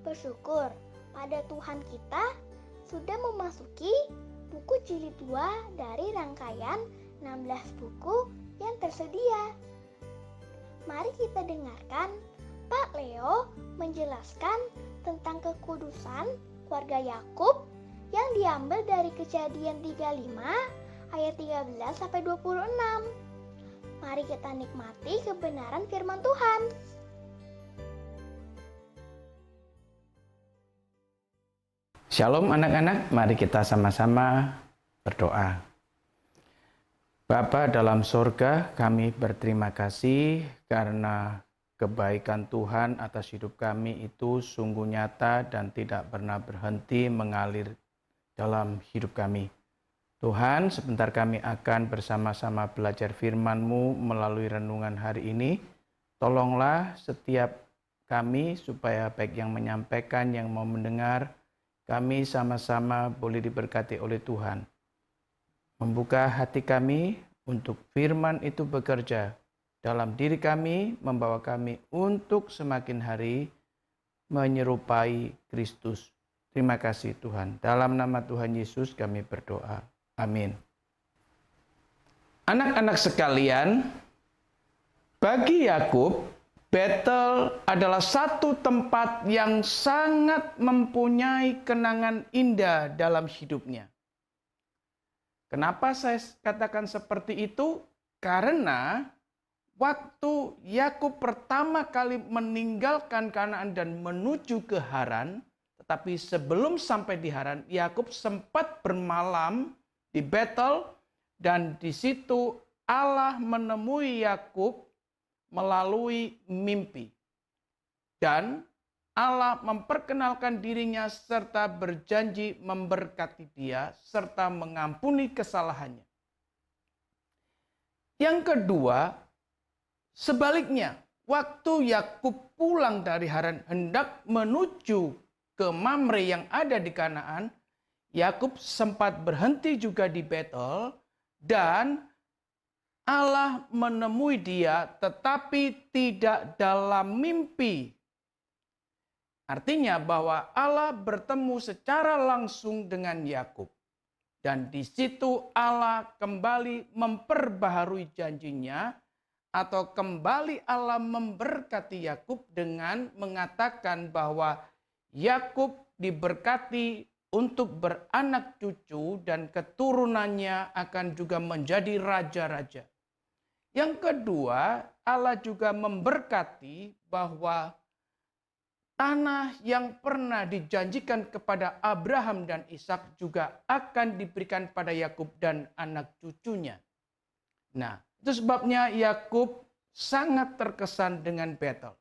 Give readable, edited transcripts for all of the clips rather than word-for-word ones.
bersyukur pada Tuhan kita sudah memasuki buku jilid 2 dari rangkaian 16 buku yang tersedia. Mari kita dengarkan Pak Leo menjelaskan tentang kekudusan keluarga Yakub yang diambil dari Kejadian 35 ayat 13-26. Mari kita nikmati kebenaran firman Tuhan. Shalom anak-anak, mari kita sama-sama berdoa. Bapa dalam sorga, kami berterima kasih karena kebaikan Tuhan atas hidup kami itu sungguh nyata dan tidak pernah berhenti mengalir dalam hidup kami. Tuhan, sebentar kami akan bersama-sama belajar firman-Mu melalui renungan hari ini. Tolonglah setiap kami supaya baik yang menyampaikan, yang mau mendengar, kami sama-sama boleh diberkati oleh Tuhan. Membuka hati kami untuk firman itu bekerja dalam diri kami, membawa kami untuk semakin hari menyerupai Kristus. Terima kasih Tuhan. Dalam nama Tuhan Yesus kami berdoa. Amin. Anak-anak sekalian, bagi Yakub, Betel adalah satu tempat yang sangat mempunyai kenangan indah dalam hidupnya. Kenapa saya katakan seperti itu? Karena waktu Yakub pertama kali meninggalkan Kanaan dan menuju ke Haran, tetapi sebelum sampai di Haran, Yakub sempat bermalam di Betel dan di situ Allah menemui Yakub melalui mimpi. Dan Allah memperkenalkan dirinya serta berjanji memberkati dia serta mengampuni kesalahannya. Yang kedua, sebaliknya, waktu Yakub pulang dari Haran hendak menuju ke Mamre yang ada di Kanaan, Yakub sempat berhenti juga di Betel dan Allah menemui dia tetapi tidak dalam mimpi. Artinya bahwa Allah bertemu secara langsung dengan Yakub. Dan di situ Allah kembali memperbaharui janjinya atau kembali Allah memberkati Yakub dengan mengatakan bahwa Yakub diberkati untuk beranak cucu dan keturunannya akan juga menjadi raja-raja. Yang kedua, Allah juga memberkati bahwa tanah yang pernah dijanjikan kepada Abraham dan Ishak juga akan diberikan pada Yakub dan anak cucunya. Nah, itu sebabnya Yakub sangat terkesan dengan Betel.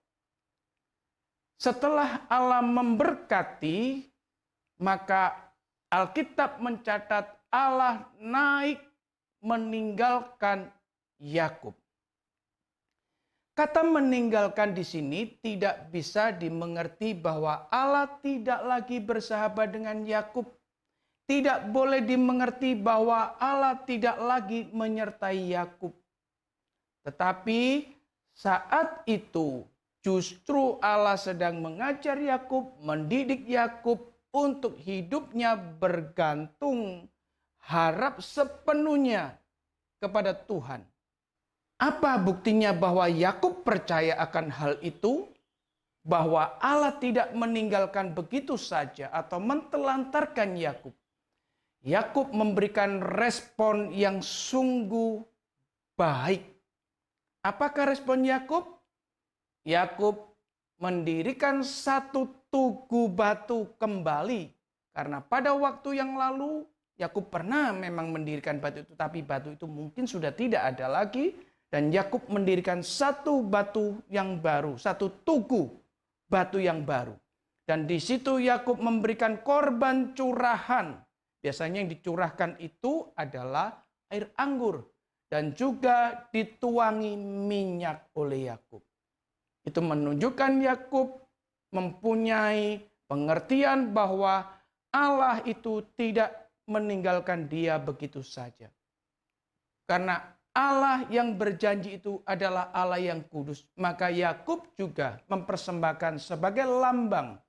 Setelah Allah memberkati, maka Alkitab mencatat Allah naik meninggalkan Yakub. Kata meninggalkan di sini tidak bisa dimengerti bahwa Allah tidak lagi bersahabat dengan Yakub. Tidak boleh dimengerti bahwa Allah tidak lagi menyertai Yakub. Tetapi saat itu justru Allah sedang mengajar Yakub, mendidik Yakub untuk hidupnya bergantung harap sepenuhnya kepada Tuhan. Apa buktinya bahwa Yakub percaya akan hal itu? Bahwa Allah tidak meninggalkan begitu saja atau mentelantarkan Yakub. Yakub memberikan respon yang sungguh baik. Apakah respon Yakub? Yakub mendirikan satu tugu batu kembali. Karena pada waktu yang lalu Yakub pernah memang mendirikan batu itu, tapi batu itu mungkin sudah tidak ada lagi. Dan Yakub mendirikan satu batu yang baru, satu tugu batu yang baru. Dan di situ Yakub memberikan korban curahan. Biasanya yang dicurahkan itu adalah air anggur. Dan juga dituangi minyak oleh Yakub. Itu menunjukkan Yakub mempunyai pengertian bahwa Allah itu tidak meninggalkan dia begitu saja. Karena Allah yang berjanji itu adalah Allah yang kudus. Maka Yakub juga mempersembahkan sebagai lambang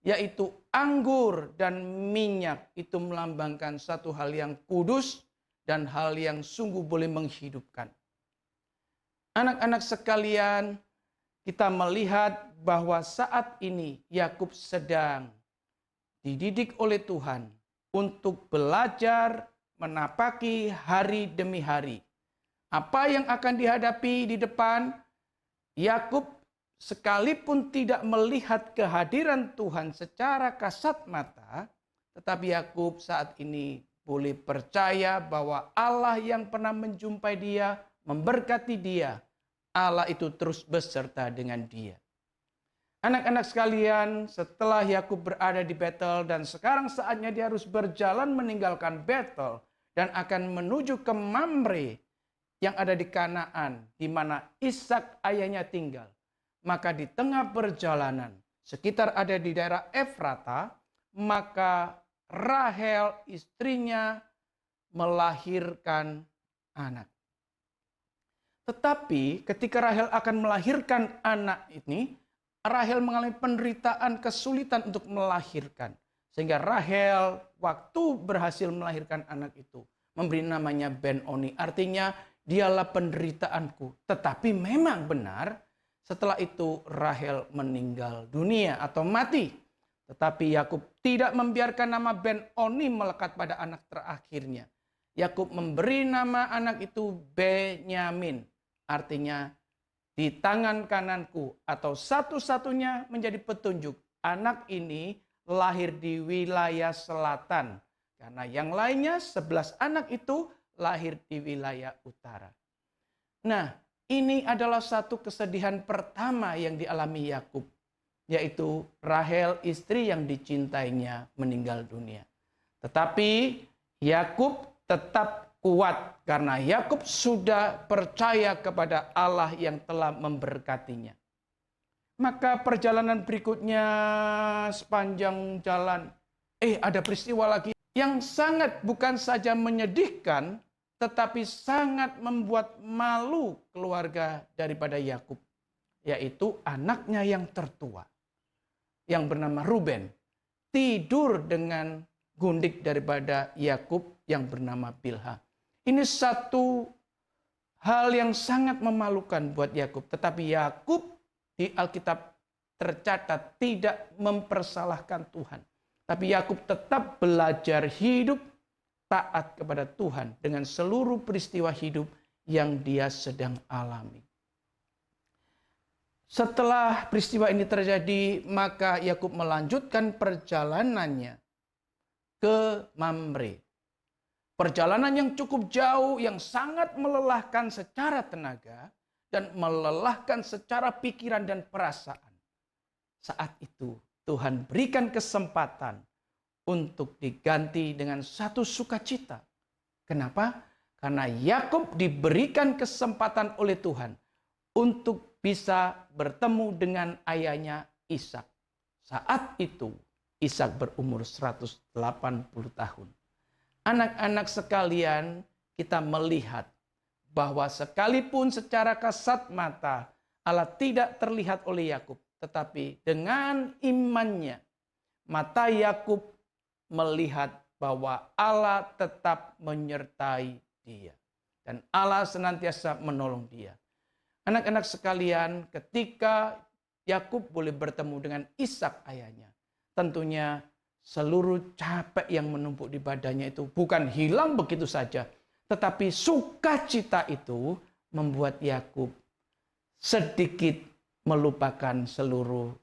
yaitu anggur dan minyak, itu melambangkan satu hal yang kudus dan hal yang sungguh boleh menghidupkan. Anak-anak sekalian, kita melihat bahwa saat ini Yakub sedang dididik oleh Tuhan untuk belajar menapaki hari demi hari. Apa yang akan dihadapi di depan, Yakub sekalipun tidak melihat kehadiran Tuhan secara kasat mata, tetapi Yakub saat ini boleh percaya bahwa Allah yang pernah menjumpai dia, memberkati dia, Allah itu terus beserta dengan dia. Anak-anak sekalian, setelah Yakub berada di Betel dan sekarang saatnya dia harus berjalan meninggalkan Betel dan akan menuju ke Mamre yang ada di Kanaan, di mana Ishak ayahnya tinggal. Maka di tengah perjalanan, sekitar ada di daerah Efrata, maka Rahel istrinya melahirkan anak. Tetapi ketika Rahel akan melahirkan anak ini, Rahel mengalami penderitaan, kesulitan untuk melahirkan. Sehingga Rahel waktu berhasil melahirkan anak itu, memberi namanya Ben-Oni. Artinya dialah penderitaanku. Tetapi memang benar setelah itu Rahel meninggal dunia atau mati. Tetapi Yakub tidak membiarkan nama Ben-Oni melekat pada anak terakhirnya. Yakub memberi nama anak itu Benyamin. Artinya di tangan kananku, atau satu-satunya menjadi petunjuk. Anak ini lahir di wilayah selatan. Karena yang lainnya 11 anak itu lahir di wilayah utara. Nah, ini adalah satu kesedihan pertama yang dialami Yakub, yaitu Rahel istri yang dicintainya meninggal dunia. Tetapi Yakub tetap kuat karena Yakub sudah percaya kepada Allah yang telah memberkatinya. Maka perjalanan berikutnya sepanjang jalan, ada peristiwa lagi yang sangat bukan saja menyedihkan, tetapi sangat membuat malu keluarga daripada Yakub, yaitu anaknya yang tertua, yang bernama Ruben, tidur dengan gundik daripada Yakub yang bernama Bilha. Ini satu hal yang sangat memalukan buat Yakub. Tetapi Yakub di Alkitab tercatat tidak mempersalahkan Tuhan. Tapi Yakub tetap belajar hidup taat kepada Tuhan dengan seluruh peristiwa hidup yang dia sedang alami. Setelah peristiwa ini terjadi, maka Yakub melanjutkan perjalanannya ke Mamre. Perjalanan yang cukup jauh, yang sangat melelahkan secara tenaga dan melelahkan secara pikiran dan perasaan. Saat itu Tuhan berikan kesempatan untuk diganti dengan satu sukacita. Kenapa? Karena Yakub diberikan kesempatan oleh Tuhan untuk bisa bertemu dengan ayahnya Ishak. Saat itu Ishak berumur 180 tahun. Anak-anak sekalian, kita melihat bahwa sekalipun secara kasat mata Allah tidak terlihat oleh Yakub, tetapi dengan imannya mata Yakub melihat bahwa Allah tetap menyertai dia dan Allah senantiasa menolong dia. Anak-anak sekalian, ketika Yakub boleh bertemu dengan Ishak ayahnya, tentunya seluruh capek yang menumpuk di badannya itu bukan hilang begitu saja. Tetapi sukacita itu membuat Yakub sedikit melupakan seluruh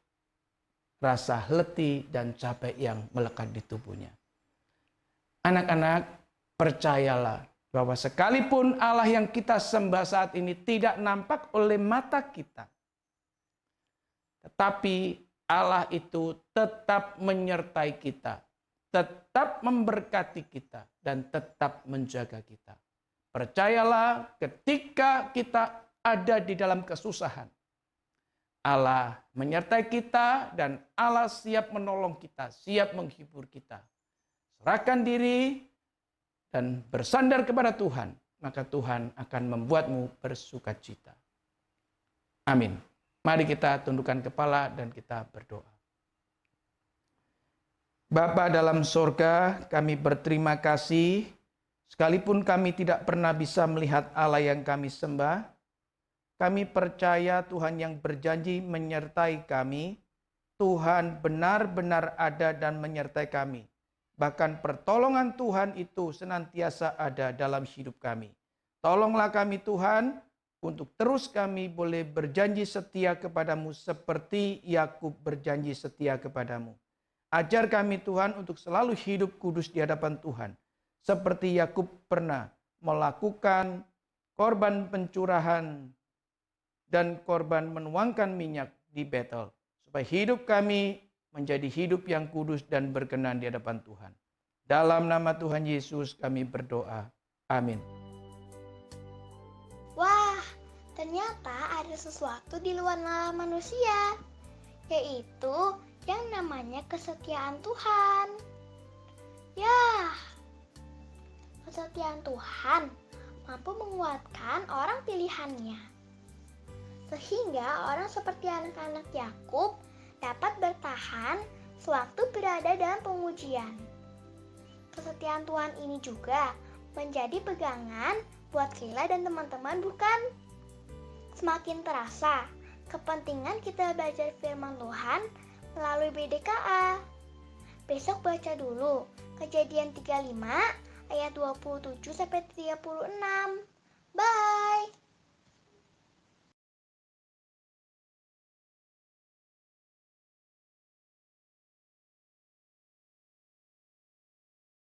rasa letih dan capek yang melekat di tubuhnya. Anak-anak, percayalah bahwa sekalipun Allah yang kita sembah saat ini tidak nampak oleh mata kita, tetapi Allah itu tetap menyertai kita, tetap memberkati kita, dan tetap menjaga kita. Percayalah, ketika kita ada di dalam kesusahan, Allah menyertai kita dan Allah siap menolong kita, siap menghibur kita. Serahkan diri dan bersandar kepada Tuhan, maka Tuhan akan membuatmu bersukacita. Amin. Mari kita tundukkan kepala dan kita berdoa. Bapa dalam sorga, kami berterima kasih, sekalipun kami tidak pernah bisa melihat Allah yang kami sembah, kami percaya Tuhan yang berjanji menyertai kami, Tuhan benar-benar ada dan menyertai kami. Bahkan pertolongan Tuhan itu senantiasa ada dalam hidup kami. Tolonglah kami Tuhan, untuk terus kami boleh berjanji setia kepadamu seperti Yakub berjanji setia kepadamu. Ajar kami Tuhan untuk selalu hidup kudus di hadapan Tuhan. Seperti Yakub pernah melakukan korban pencurahan dan korban menuangkan minyak di Betel. Supaya hidup kami menjadi hidup yang kudus dan berkenan di hadapan Tuhan. Dalam nama Tuhan Yesus kami berdoa. Amin. Wah, ternyata ada sesuatu di luar nalar manusia, yaitu yang namanya kesetiaan Tuhan. Ya, kesetiaan Tuhan mampu menguatkan orang pilihannya, sehingga orang seperti anak-anak Yakub dapat bertahan sewaktu berada dalam pengujian. Kesetiaan Tuhan ini juga menjadi pegangan buat Kayla dan teman-teman, bukan? Semakin terasa kepentingan kita belajar firman Tuhan melalui BDKA. Besok baca dulu Kejadian 35 ayat 27 sampai 36. Bye.